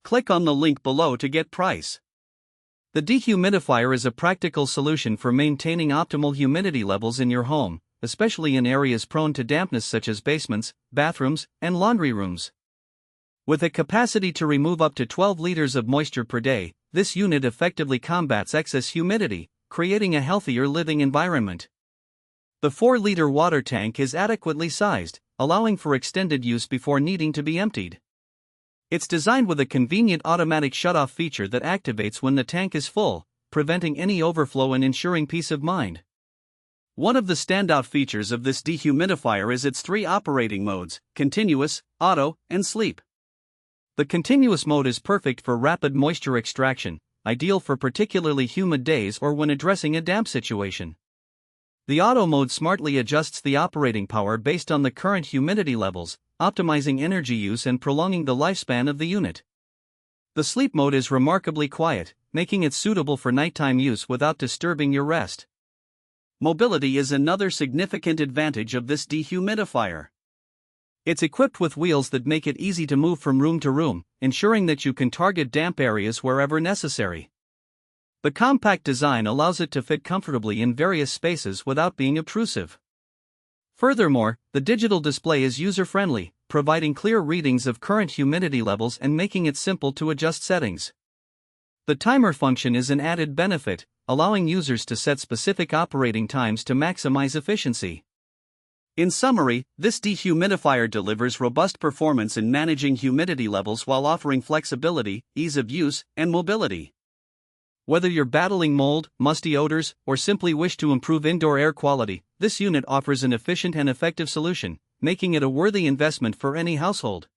Click on the link below to get price. The dehumidifier is a practical solution for maintaining optimal humidity levels in your home, especially in areas prone to dampness such as basements, bathrooms, and laundry rooms. With a capacity to remove up to 12 liters of moisture per day, this unit effectively combats excess humidity, creating a healthier living environment. The 4-liter water tank is adequately sized, allowing for extended use before needing to be emptied. It's designed with a convenient automatic shutoff feature that activates when the tank is full, preventing any overflow and ensuring peace of mind. One of the standout features of this dehumidifier is its 3 operating modes: continuous, auto, and sleep. The continuous mode is perfect for rapid moisture extraction, ideal for particularly humid days or when addressing a damp situation. The auto mode smartly adjusts the operating power based on the current humidity levels, optimizing energy use and prolonging the lifespan of the unit. The sleep mode is remarkably quiet, making it suitable for nighttime use without disturbing your rest. Mobility is another significant advantage of this dehumidifier. It's equipped with wheels that make it easy to move from room to room, ensuring that you can target damp areas wherever necessary. The compact design allows it to fit comfortably in various spaces without being obtrusive. Furthermore, the digital display is user-friendly, providing clear readings of current humidity levels and making it simple to adjust settings. The timer function is an added benefit, allowing users to set specific operating times to maximize efficiency. In summary, this dehumidifier delivers robust performance in managing humidity levels while offering flexibility, ease of use, and mobility. Whether you're battling mold, musty odors, or simply wish to improve indoor air quality, this unit offers an efficient and effective solution, making it a worthy investment for any household.